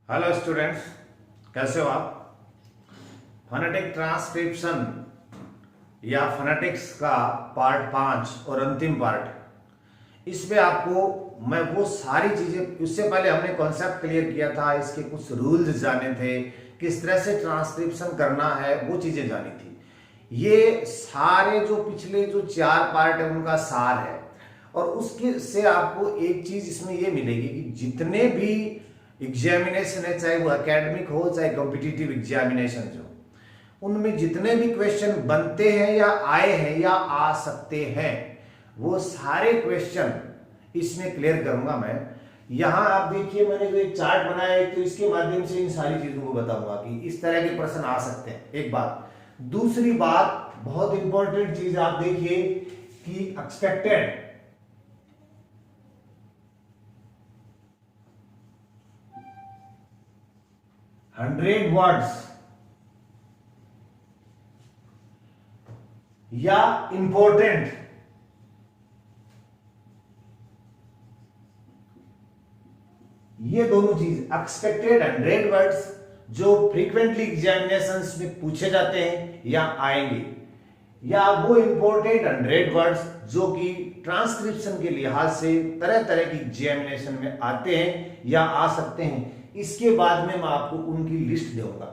Hello students, कैसे हो आप। फोनेटिक ट्रांसक्रिप्शन या फोनेटिक्स का पार्ट 5 और अंतिम पार्ट, इसमें आपको मैं वो सारी चीजें, उससे पहले हमने कॉन्सेप्ट क्लियर किया था, इसके कुछ रूल्स जाने थे, किस तरह से ट्रांसक्रिप्शन करना है, वो चीजें जानी थी। ये सारे जो पिछले जो 4 पार्ट है उनका सार है। और उसके से आपको एक चीज इसमें ये मिलेगी कि जितने भी एग्जामिनेशन है, चाहे वो एकेडमिक हो चाहे कॉम्पिटिटिव एग्जामिनेशन हो, उनमें जितने भी क्वेश्चन बनते हैं या आए हैं या आ सकते हैं, वो सारे क्वेश्चन इसमें क्लियर करूंगा मैं। यहां आप देखिए, मैंने जो एक चार्ट बनाया है, तो इसके माध्यम से इन सारी चीजों को बताऊंगा कि इस तरह के प्रश्न आ सकते हैं। एक बात। दूसरी बात, बहुत इंपॉर्टेंट चीज आप देखिए कि एक्सपेक्टेड 100 वर्ड्स या इंपॉर्टेंट ये दोनों चीज, एक्सपेक्टेड 100 वर्ड्स जो फ्रीक्वेंटली एग्जामिनेशंस में पूछे जाते हैं या आएंगे, या वो इंपॉर्टेंट 100 वर्ड्स जो कि ट्रांसक्रिप्शन के लिहाज से तरह तरह की एग्जामिनेशन में आते हैं या आ सकते हैं। इसके बाद में मैं आपको उनकी लिस्ट दूंगा,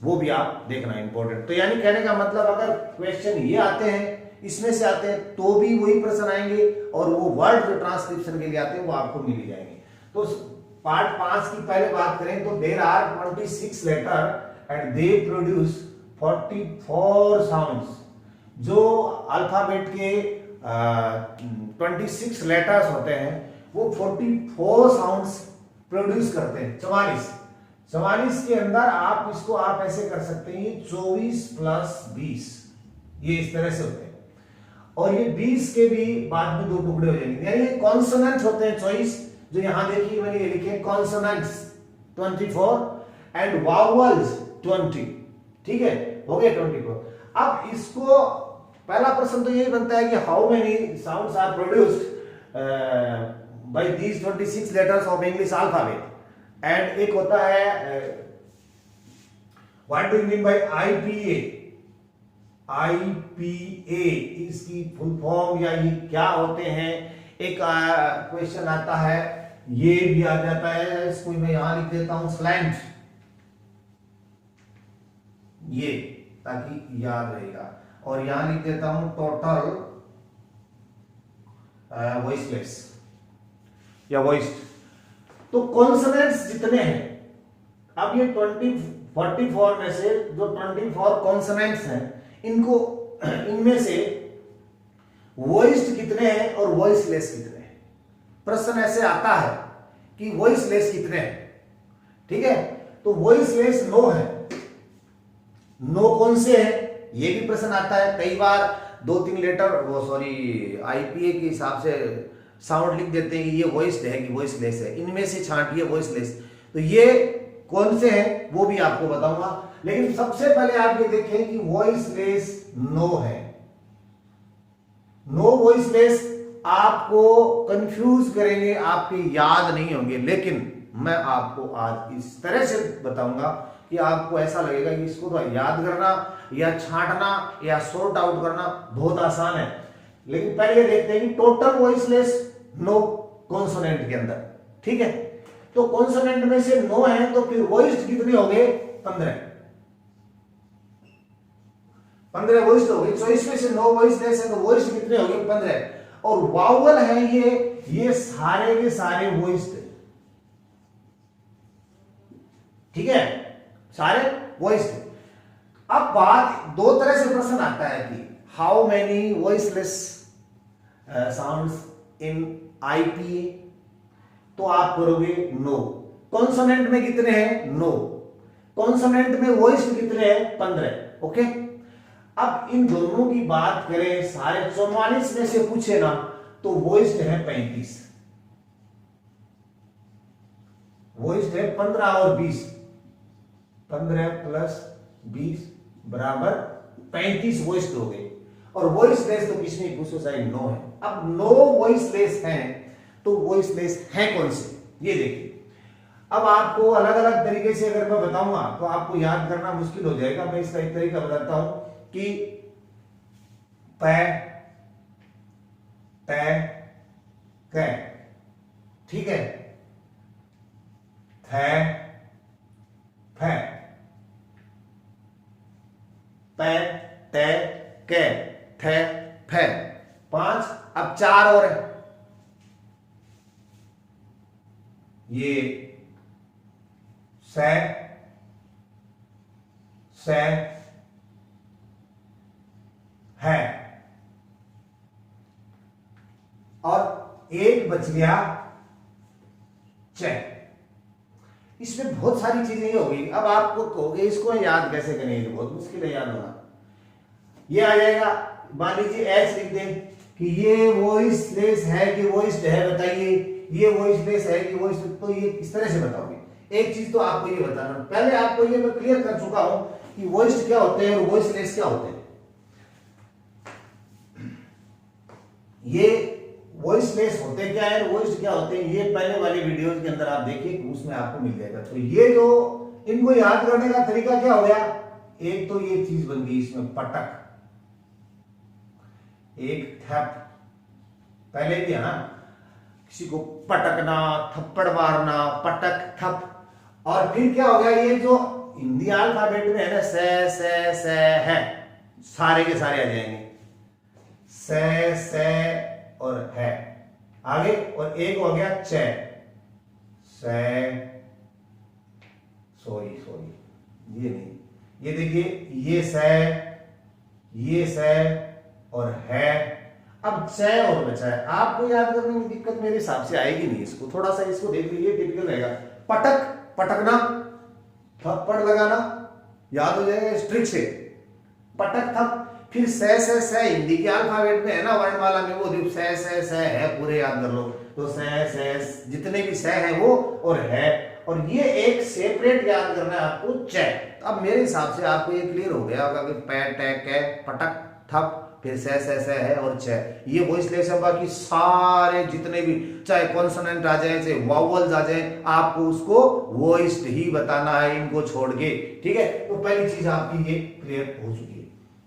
वो भी आप देखना इंपॉर्टेंट। तो यानी कहने का मतलब, अगर क्वेश्चन ये आते हैं, इसमें से आते हैं, तो भी वही प्रश्न आएंगे, और वो वर्ड जो ट्रांसक्रिप्शन के लिए आते हैं वो आपको मिल ही जाएंगे। तो पार्ट 5 की पहले बात करें तो there are 26 letter and they produce 44 sounds. जो अल्फाबेट के 26 लेटर्स होते हैं वो 44 साउंड्स प्रोड्यूस करते हैं। 44 के अंदर आप इसको आप ऐसे कर सकते हैं, 24 प्लस 20, ये इस तरह से होते हैं। और ये 20 के भी बाद में 2 टुकड़े हो जाएंगे, यानी ये कॉन्सोनेंट होते हैं 24, जो यहां देखिए मैंने ये लिखे कॉन्सोनेंट्स 24 एंड वावल्स 20। ठीक है, हो गए 24। अब इसको पहला प्रश्न तो यही बनता है कि how many sounds are produced by these 26 letters of English alphabet. And एक होता है what do you mean by IPA. IPA इसकी फुल फॉर्म या ये क्या होते हैं, एक क्वेश्चन आता है, ये भी आ जाता है, इसको मैं यहां लिख देता हूं स्लैंट, ये ताकि याद रहेगा। और यहां लिख देता हूं टोटल वॉइसलेस या वॉइस्ड। तो कॉन्सोनेंट्स जितने हैं, अब ये 44 में से जो 24 कॉन्सोनेंट्स हैं, इनको इनमें से वॉइस्ड कितने हैं और वॉइसलेस कितने हैं। प्रश्न ऐसे आता है कि वॉइसलेस कितने हैं। ठीक है, तो वॉइसलेस 9 है। 9 कौन से हैं, ये भी प्रश्न आता है। कई बार 2-3 लेटर वो आईपीए के हिसाब से साउंड लिख देते हैं कि ये वॉइस्ड है कि वॉइसलेस है, इनमें से छांटिए वॉइसलेस। तो ये कौन से हैं वो भी आपको बताऊंगा, लेकिन सबसे पहले आप ये देखें कि वॉइसलेस 9 है। 9 वॉइसलेस आपको कंफ्यूज करेंगे, आपके याद नहीं होंगे, लेकिन मैं आपको आज इस तरह से बताऊंगा कि आपको ऐसा लगेगा कि इसको तो याद करना या छांटना या सॉर्ट आउट करना बहुत आसान है। लेकिन पहले देखते हैं कि टोटल वॉइसलेस 9 कॉन्सोनेंट के अंदर। ठीक है, तो कॉन्सोनेंट में से 9 है, तो फिर वॉइस्ड कितने हो गए, 15 वॉइस्ड हो गए। 24 में से 9 वॉइसलेस है, तो वॉइस्ड कितने हो गए, 15। और वावल है ये सारे के सारे वॉइस्ड। ठीक है, सारे वॉइस्ड। अब बात 2 तरह से प्रश्न आता है कि how many voiceless sounds in IPA, तो आप करोगे 9। कॉन्सोनेंट में कितने हैं, 9। कॉन्सोनेंट में वॉइस्ड कितने हैं, 15। ओके, अब इन दोनों की बात करें, सारे 44 में से पूछे ना, तो वॉइस्ड है 35, वॉइस्ड है 15 और 20, 15 प्लस 20 बराबर 35 वॉइस्ड हो गए। और वॉइसलेस तो किसी ने पूछो साइड 9 है। अब 9 वॉइसलेस हैं, तो वॉइसलेस हैं कौन से, ये देखिए। अब आपको अलग अलग तरीके से अगर मैं बताऊंगा तो आपको याद करना मुश्किल हो जाएगा। मैं इसका एक तरीका बताता हूं कि पै टै कै, ठीक है, थे फै, पै टै कै थे फै, 5। अब 4 और है, ये सै सै है, और एक बच गया च। इसमें बहुत सारी चीजें ही होगी। अब आपको कहोगे इसको याद कैसे करेंगे, बहुत मुश्किल है याद होना। ये आ जाएगा, मान लीजिए एच लिख दें कि ये वॉइस लेस है कि वॉइस्ड है, बताइए ये वॉइस लेस है कि वॉइस, तो ये इस तरह से बताओगे। एक चीज तो आपको ये बताना, पहले आपको ये मैं क्लियर कर चुका हूं कि वॉइस्ड क्या होते हैं और वॉइस लेस क्या होते हैं। ये वॉइस लेस होते क्या है, वॉइस्ड क्या होते हैं, ये पहले वाली वीडियोस के अंदर आप देखिए, उसमें आपको मिल जाएगा। तो ये जो इनको याद करने का तरीका क्या हो गया, एक तो ये चीज बन गई इसमें पटक, एक थप, पहले भी है ना, किसी को पटकना, थप्पड़ मारना, पटक थप। और फिर क्या हो गया, ये जो हिंदी अल्फाबेट में है ना, से है, सारे के सारे आ जाएंगे, से और है आगे, और एक हो गया चे, से, सॉरी ये नहीं, ये देखिए ये से और है। अब चे और बचा है, आपको याद करने में दिक्कत मेरे हिसाब से आएगी नहीं, इसको थोड़ा सा इसको देख लीजिए, टिपिकल रहेगा। पटक, पटकना, थप्पड़ लगाना, याद हो जाएगा स्ट्रिक से, पटक थप। फिर से हिंदी के अल्फाबेट में है ना, वर्णमाला में, वो जो से है, पूरे याद कर लो। तो से जितने भी से है वो और है, और ये एक सेपरेट याद करना है आपको, चे। अब मेरे हिसाब से आपको ये क्लियर हो गया होगा कि पै टै कै पटक थप, फिर से है और चे, ये वॉइस लेस है। बाकी सारे जितने भी, चाहे कॉन्सोनेंट आ जाए, चाहे वावल्स आ जाए, आपको उसको वॉइस्ड ही बताना है, इनको छोड़ के, ठीक है। तो पहली चीज आपकी ये क्लियर हो चुकी है।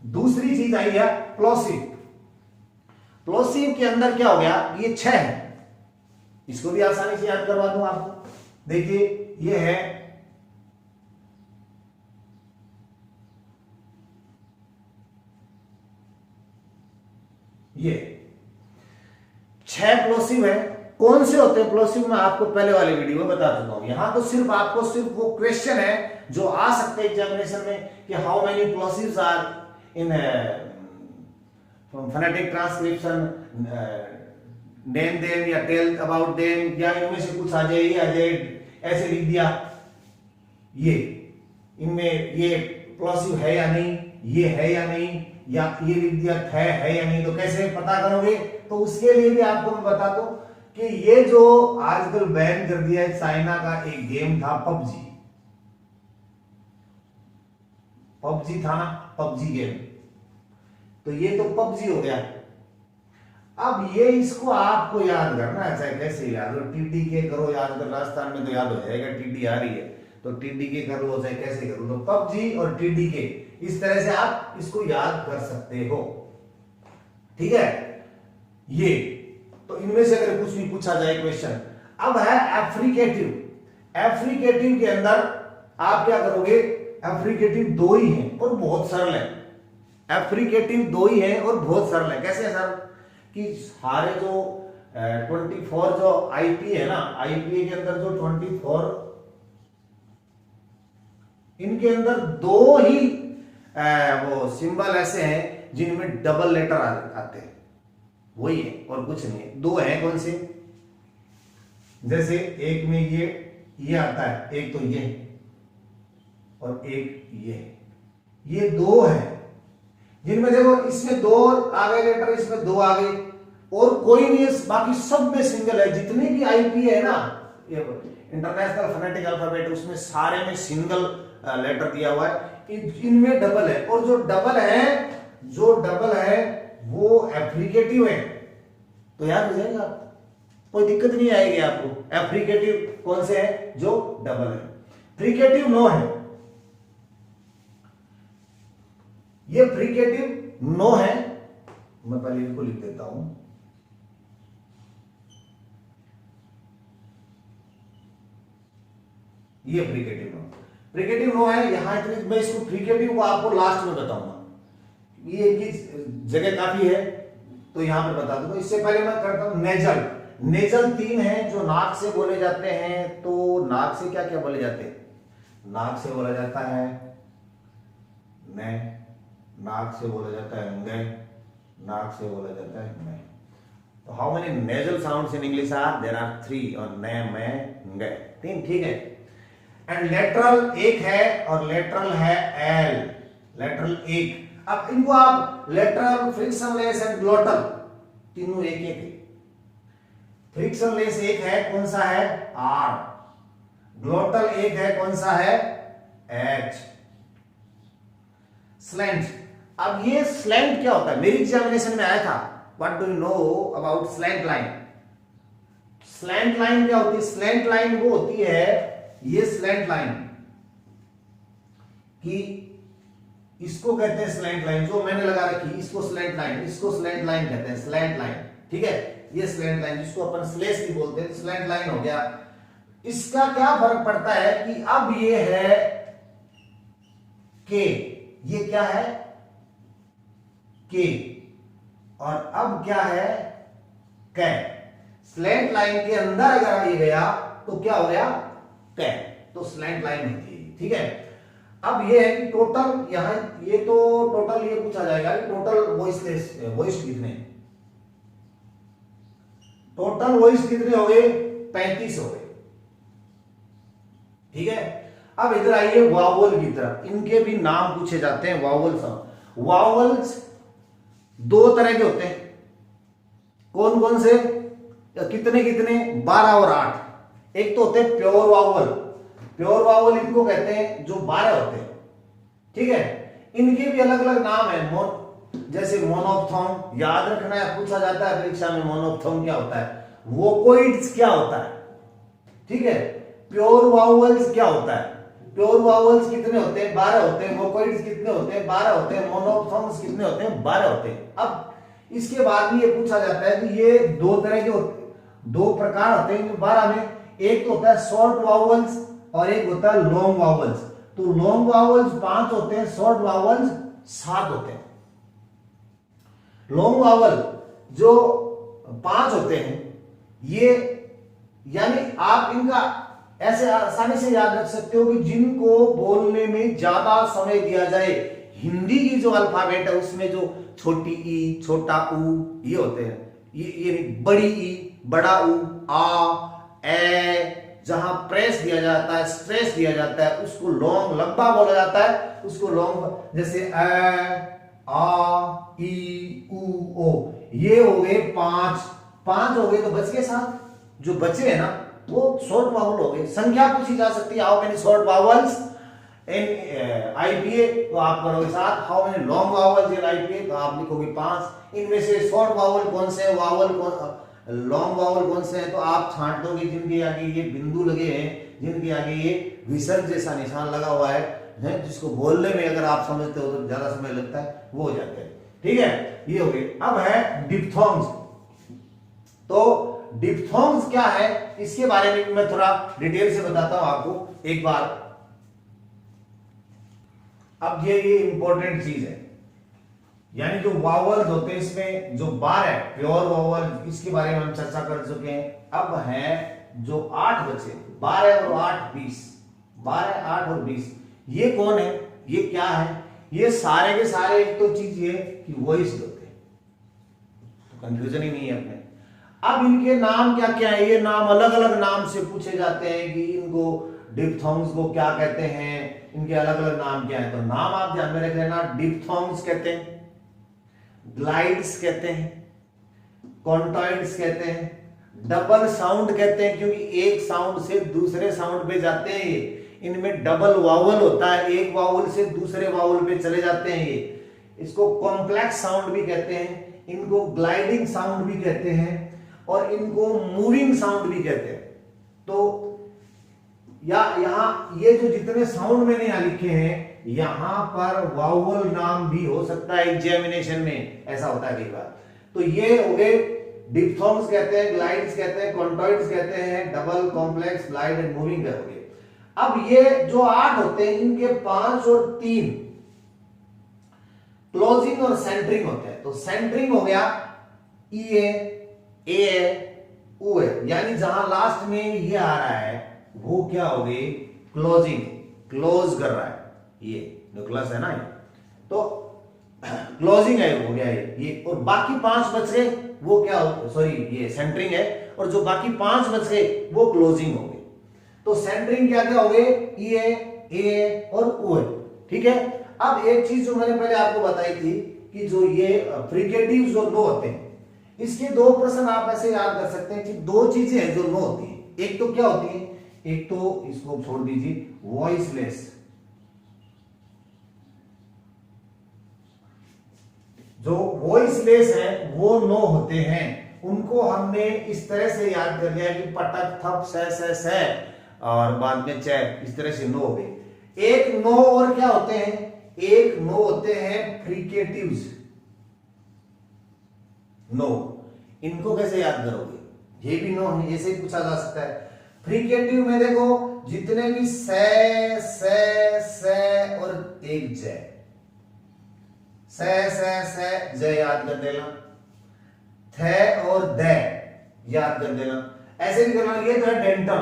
दूसरी चीज आई है प्लोसिव। प्लोसिव के अंदर क्या हो गया, ये 6 है, इसको भी आसानी से याद करवा दूं आपको। देखिए ये है, ये 6 प्लोसिव है। कौन से होते हैं प्लोसिव, मैं आपको पहले वाले वीडियो में बता चुका हूं। यहां तो सिर्फ वो क्वेश्चन है जो आ सकते हैं एग्जामिनेशन में कि how many plosives are in phonetic transcription, name them या टेल अबाउट देम, या इनमें से कुछ आ जाए, ये आ जाए, ऐसे लिख दिया, ये इनमें ये प्लोसिव है या नहीं, ये है या नहीं, या ये लिख दिया है या नहीं। तो कैसे पता करोगे, तो उसके लिए भी आपको मैं बता दूं कि ये जो आजकल बैन कर दिया है, चाइना का एक गेम था पबजी था ना, पबजी गेम, तो ये तो पबजी हो गया। अब ये इसको आपको याद करना है, चाहे कैसे याद हो, टीडी के करो याद कर, राजस्थान में तो याद हो जाएगा, टीडी आ रही है तो टीडी के कर लो, चाहे कैसे करो, तो पबजी और टीडी के, इस तरह से आप इसको याद कर सकते हो, ठीक है। ये तो इनमें से अगर कुछ भी पूछा जाए क्वेश्चन। अब है एफ्रिकेटिव के अंदर आप क्या करोगे, एफ्रिकेटिव 2 ही है और बहुत सरल है। एफ्रिकेटिव 2 ही है और बहुत सरल है। कैसे है सर, कि सारे जो 24 जो आईपी है ना, आईपीए के अंदर जो 24, इनके अंदर 2 ही वो सिंबल ऐसे हैं जिनमें डबल लेटर आते हैं, वही है और कुछ नहीं है। 2 हैं कौन से, जैसे एक में ये आता है, एक तो ये और एक ये 2 है जिनमें देखो, इसमें 2 आ गए लेटर, इसमें 2 आ गए, और कोई नहीं है, बाकी सब में सिंगल है। जितने भी आईपी है ना, ये इंटरनेशनल फोनेटिक अल्फाबेट, उसमें सारे में सिंगल लेटर दिया हुआ है, इनमें डबल है, और जो डबल है वो एफ्रिकेटिव है। तो याद हो जाएगा, कोई दिक्कत नहीं आएगी आपको। एफ्रिकेटिव कौन से है? जो डबल है। फ्रिकेटिव नो है, ये फ्रिकेटिव नो है। मैं पहले इनको लिख देता हूं। ये फ्रिकेटिव नो, फ्रिकेटिव नो है। यहां इतनी, मैं इसको फ्रिकेटिव को आपको लास्ट में बताऊंगा, ये इनकी जगह काफी है तो यहां पे बता दूंगा। इससे पहले मैं करता हूं नेजल। नेजल 3 हैं जो नाक से बोले जाते हैं। तो नाक से क्या क्या बोले जाते हैं? नाक से बोला जाता है ने, नाक से बोला जाता है ने, नाक से बोला जाता है ने। तो how many nasal sounds in English are? There are 3 और ने, में, गे, 3, ठीक है। एंड लेटरल एक है और लेटरल है एल, लेटरल एक। अब इनको आप लेटरल, फ्रिक्शनलेस एंड ग्लोटल तीनों एक एक है। फ्रिक्शनलेस एक है, कौन सा है? आर। ग्लोटल एक है, कौन सा है? एच। स्लैंट, अब ये स्लैंट क्या होता है? मेरी एग्जामिनेशन में आया था। What do you know about slant line? Slant line क्या होती है? स्लैंट लाइन वो होती है, ये स्लैंट लाइन कि इसको कहते हैं स्लैंट लाइन, जो मैंने लगा रखी इसको स्लैंट लाइन, इसको स्लैंट लाइन कहते हैं, स्लैंट लाइन, ठीक है। ये स्लैंट लाइन जिसको अपन स्लेस भी बोलते हैं, स्लैंट लाइन हो गया। इसका क्या फर्क पड़ता है कि अब ये है के, ये क्या है? के, और अब क्या है? कै। स्लैंट लाइन के अंदर अगर आ गया तो क्या हो गया? कै। तो स्लैंट लाइन होती है, ठीक है। अब ये है कि टोटल, यहां ये तो टोटल ये पूछा जाएगा कि टोटल वॉइस कितने, टोटल वॉइस कितने हो गए? 35 हो गए, ठीक है। अब इधर आइए वावल की तरफ। इनके भी नाम पूछे जाते हैं, वावल साउंड। वावल्स 2 तरह के होते हैं। कौन कौन से? कितने कितने? 12 और 8। एक तो होते हैं प्योर वावल, प्योर वावल इनको कहते हैं जो 12 होते हैं, ठीक है। इनके भी अलग अलग नाम है, जैसे मोनोप्थोन, याद रखना है, पूछा जाता है परीक्षा में मोनोप्थोन क्या होता है, वोकोइड्स क्या होता है, ठीक है। प्योर वावल्स क्या होता है? प्योर वावल्स कितने होते हैं? 12 होते हैं। वोकोइड्स कितने होते हैं? 12 होते हैं। मोनोप्थोन्स कितने होते हैं? 12 होते हैं। अब इसके बाद भी ये पूछा जाता है कि ये 2 तरह के होते, 2 प्रकार होते हैं 12 में। एक तो होता है शॉर्ट वावल्स और एक होता है लॉन्ग वावल्स। तो लॉन्ग वावल्स 5 होते हैं, शॉर्ट वावल्स 7 होते हैं। लॉन्ग वावल जो 5 होते हैं, ये यानी आप इनका ऐसे आसानी से याद रख सकते हो कि जिनको बोलने में ज्यादा समय दिया जाए, हिंदी की जो अल्फाबेट है उसमें जो छोटी ई, छोटा ऊ ये होते हैं, ये बड़ी ई, बड़ा ऊ, आ, ए, जहां प्रेस दिया जाता है, स्ट्रेस दिया जाता है, उसको लॉन्ग, लंबा बोला जाता है, उसको लॉन्ग। जैसे ए, आ, ई, ऊ, ओ, ये हो गए 5 हो गए, तो बच गए 7। जो बचे हैं ना वो शॉर्ट वावल हो गए। संख्या पूछी जा सकती है, how many short vowels in IPA, तो आप करोगे 7। How many long vowels in IPA, तो आप लिखोगे 5। इनमें से शॉर्ट वावल कौन से, वावल कौन, लॉन्ग वावल कौन से हैं, तो आप छांट दोगे जिनके आगे ये बिंदु लगे हैं, जिनके आगे ये विसर्ग जैसा निशान लगा हुआ है, जिसको बोलने में अगर आप समझते हो तो ज्यादा समय लगता है, वो हो जाते हैं, ठीक है। ये हो गए। अब है डिप्थोंग्स। तो डिप्थोंग्स क्या है इसके बारे में मैं थोड़ा डिटेल से बताता हूं आपको एक बार। अब ये इंपॉर्टेंट चीज है, यानी जो वावल्स होते हैं इसमें जो बार है प्योर वावल, इसके बारे में हम चर्चा कर चुके हैं। अब है जो 8 बचे, 12 और 8 20, 12, 8 और 20, ये कौन है, ये क्या है? ये सारे के सारे एक तो चीज ये कि वॉइस होते हैं, तो कंफ्यूजन ही नहीं है अपने। अब इनके नाम क्या क्या है? ये नाम अलग अलग नाम से पूछे जाते हैं कि इनको डिप्थोंग्स को क्या कहते हैं, इनके अलग अलग नाम क्या है। तो नाम आप ध्यान में रख लेना। डिप्थोंग्स कहते हैं, ग्लाइड्स कहते हैं, कॉन्टॉइड्स कहते हैं, डबल साउंड कहते हैं क्योंकि एक साउंड से दूसरे साउंड पे जाते हैं ये, इनमें डबल वावल होता है, एक वावल से दूसरे वावल पे चले जाते हैं ये। इसको कॉम्प्लेक्स साउंड भी कहते हैं, इनको ग्लाइडिंग साउंड भी कहते हैं, और इनको मूविंग साउंड भी कहते हैं। तो यहां ये जो जितने साउंड मैंने यहां लिखे हैं, यहां पर वाउवल नाम भी हो सकता है एग्जामिनेशन में, ऐसा होता है कई बार। तो ये हो गए डिप्थॉन्ग्स कहते हैं, ग्लाइड्स कहते हैं, कॉन्टॉइड्स कहते हैं, double, complex, glide and moving हो गए। अब ये जो 8 होते हैं, इनके 5 और 3 क्लोजिंग और सेंटरिंग होते हैं। तो सेंटरिंग हो गया ई ए ऊ है, यानी जहां लास्ट में ये आ रहा है वो क्या हो गई, क्लोजिंग, क्लोज कर रहा है, ये न्यूक्लियस है ना, तो क्लोजिंग है, हो गया ये। और बाकी 5 बच गए वो क्या हो, सॉरी ये सेंटरिंग है, और जो बाकी 5 बच गए वो क्लोजिंग हो गए। तो सेंटरिंग क्या क्या हो गए, ई ए और ओ है, ठीक है। अब एक चीज जो मैंने पहले आपको बताई थी कि जो ये फ्रिकेटिव जो नो होते हैं, इसके 2 प्रश्न आप ऐसे याद कर सकते हैं कि 2 चीजें हैं जो नो होती है। एक तो क्या होती है, एक तो इसको छोड़ दीजिए, वॉइसलेस, जो वॉइसलेस है वो नो होते हैं। उनको हमने इस तरह से याद कर लिया कि पटक, थप, से और बाद में च, इस तरह से नो हो गए। एक नो और क्या होते हैं, एक नो होते हैं फ्रिकेटिव्स नो। इनको कैसे याद करोगे, ये भी नो है, ऐसे ही पूछा जा सकता है। फ्रिकेटिव में देखो जितने भी से और एक जय, से जय याद कर देना, थे और दे याद कर देना, ऐसे भी करना। ये तो है डेंटल,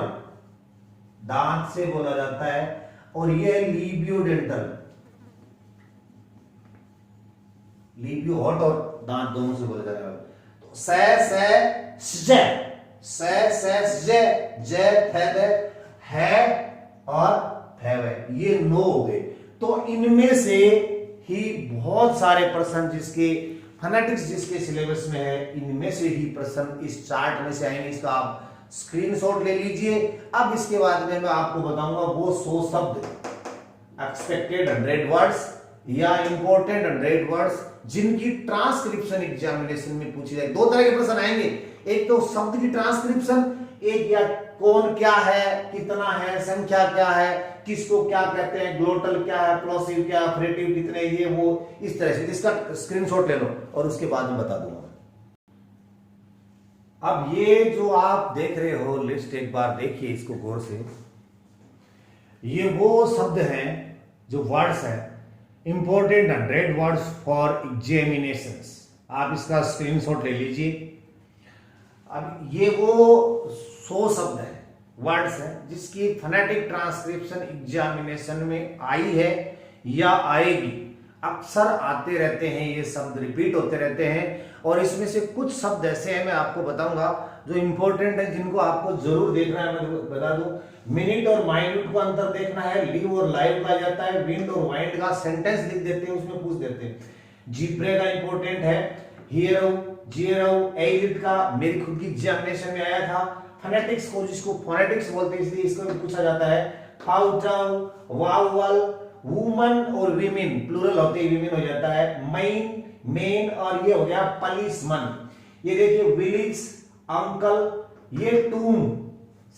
दांत से बोला जाता है, और ये है लीबियो डेंटल, लीबियो हॉट और दांत दोनों से बोला जाता है। तो से जय थे दे है और फैवे, ये नो हो गए। तो इनमें से ही बहुत सारे प्रश्न जिसके फोनेटिक्स जिसके सिलेबस में है, इनमें से ही प्रश्न इस चार्ट में से आएंगे। इसका आप स्क्रीनशॉट ले लीजिए। अब इसके बाद में मैं आपको बताऊंगा वो 100 शब्द, एक्सपेक्टेड 100 वर्ड्स या इंपॉर्टेंट 100 वर्ड्स, जिनकी ट्रांसक्रिप्शन एग्जामिनेशन में पूछी जाए। 2 तरह के प्रश्न आएंगे, एक तो शब्द की ट्रांसक्रिप्शन, एक या कौन क्या है, कितना है, संख्या क्या है, किसको क्या कहते हैं, ग्लोटल क्या है, प्लोसिव क्या, फ्रेटिव कितने, ये वो, इस तरह से। इसका स्क्रीनशॉट ले लो और उसके बाद में बता दूंगा। अब ये जो आप देख रहे हो लिस्ट, एक बार देखिए इसको गौर से। ये वो शब्द हैं जो वर्ड्स हैं, इंपॉर्टेंट 100 वर्ड्स फॉर एग्जामिनेशंस। आप इसका स्क्रीनशॉट ले लीजिए। अब ये वो 100 शब्द है, वर्ड्स हैं, जिसकी फोनेटिक ट्रांसक्रिप्शन एग्जामिनेशन में आई है या आएगी। अक्सर आते रहते हैं ये शब्द, रिपीट होते रहते हैं। और इसमें से कुछ शब्द ऐसे हैं, मैं आपको बताऊंगा जो इंपॉर्टेंट है, जिनको आपको जरूर देखना है। मैं बता दूं, मिनट और माइन्यूट को अंतर देखना है, लिव और लाइव का जाता है, विंड और वाइंड का सेंटेंस लिख देते हैं, उसमें पूछ देते हैं। जीब्रे का इंपॉर्टेंट है, हियरो, जियरो, एलिट का मेरी खुद की एग्जामिनेशन में आया था। फोनेटिक्स को, जिसको फोनेटिक्स बोलते हैं, इसलिए इसको भी पूछा जाता है। फाउटाउ, वावल, वुमन और विमेन, प्लूरल होते हैं, विमेन हो जाता है। मैन, मेन, और ये हो गया पॉलिसमन। ये देखिए विलेज, अंकल, ये टूम,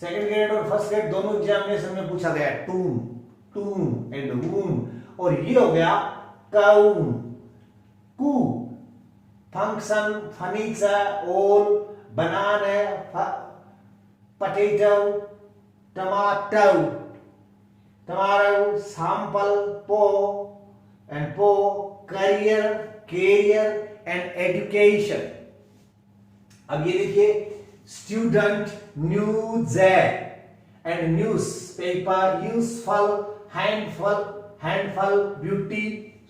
सेकंड ग्रेड और फर्स्ट ग्रेड दोनों एग्जामिनेशन में पूछा गया। टूम एंड वूम। और ये हो गया काउन, कू, फंक्शन, फर्नीचर, ओल, बनाना, potato, tomato, sample, career and education। अब ये देखिए student, news and newspaper, useful, handful, beauty,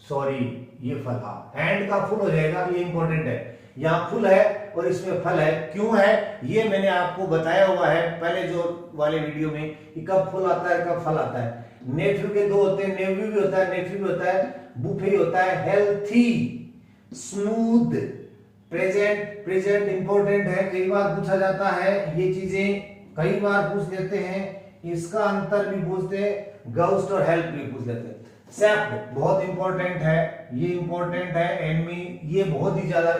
sorry ये फल, हाँ हैंड का फुल हो जाएगा, ये इंपॉर्टेंट है। यहाँ फुल है और इसमें फल है, क्यों है ये मैंने आपको बताया हुआ है पहले जो वाले वीडियो में, कि कब फुल आता है कब फल आता है। नेफ्यू के 2 होते हैं, नेव्यू भी होता है, नेफ्यू भी होता है, बुफे होता है। हेल्थी, स्मूथ, प्रेजेंट इंपॉर्टेंट है, कई बार पूछा जाता है। ये चीजें कई बार पूछ लेते हैं, इसका अंतर भी पूछते हैं। गाउस्ट और हेल्प भी पूछ लेते हैं। सेफ्ट बहुत इंपॉर्टेंट है, ये इंपॉर्टेंट है। एनमी ये बहुत ही ज्यादा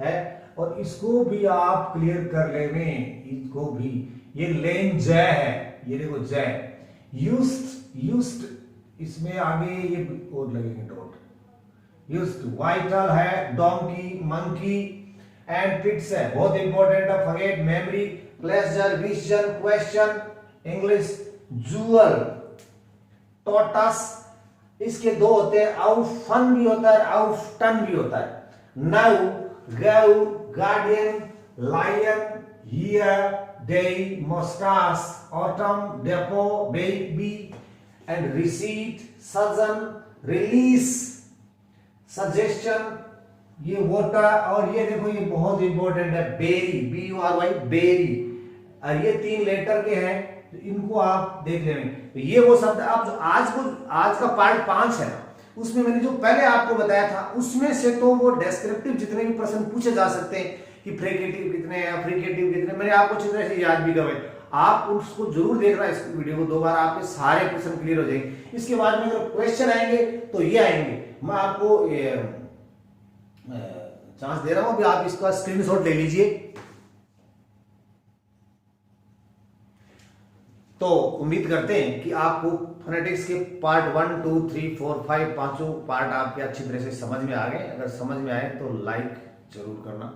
है। और इसको भी आप क्लियर कर लेंगे, इसको भी। ये लेन जय है, ये देखो जय। यूज्ड इसमें आगे ये और लगेंगे डॉट। यूज्ड वाइटल है, डोंकी, मंकी एंड पिट्स है, बहुत इंपॉर्टेंट है। Forget, memory, pleasure, vision, question, English, jewel, tortoise. इसके दो होते हैं, आउफन भी होता है, आउफटन भी होता है। नाउ, गौ, गार्डियन, लायन, हियर, डे, मोस्टास, autumn, depot, baby and receipt, surgeon, release, suggestion, ये वोटर। और ये देखो ये बहुत इंपॉर्टेंट है, बेरी, BURY, बेरी। और ये 3 लेटर के हैं, तो इनको आप देख लेंगे। तो ये वो शब्द आप जो आज का पार्ट 5 है, उसमें मैंने जो पहले आपको बताया था, उसमें से तो वो डेस्क्रिप्टिव जितने भी प्रश्न पूछे जा सकते हैं कि फ्रिकेटिव कितने हैं, फ्रिकेटिव कितने, मैंने आपको अच्छी तरह से याद भी करवाए। आप उसको जरूर देखना, इस वीडियो को 2 बार, आपके सारे क्वेश्चन क्लियर हो जाएंगे। इसके बाद में अगर क्वेश्चन आएंगे तो ये आएंगे, मैं आपको चांस दे रहा हूं, अभी आप इसका स्क्रीनशॉट ले लीजिए। तो उम्मीद करते हैं कि आपको फोनेटिक्स के पार्ट 1, 2, 3, 4, 5 पांचों पार्ट आपके अच्छी तरह से समझ में आ गए। अगर समझ में आए तो लाइक जरूर करना।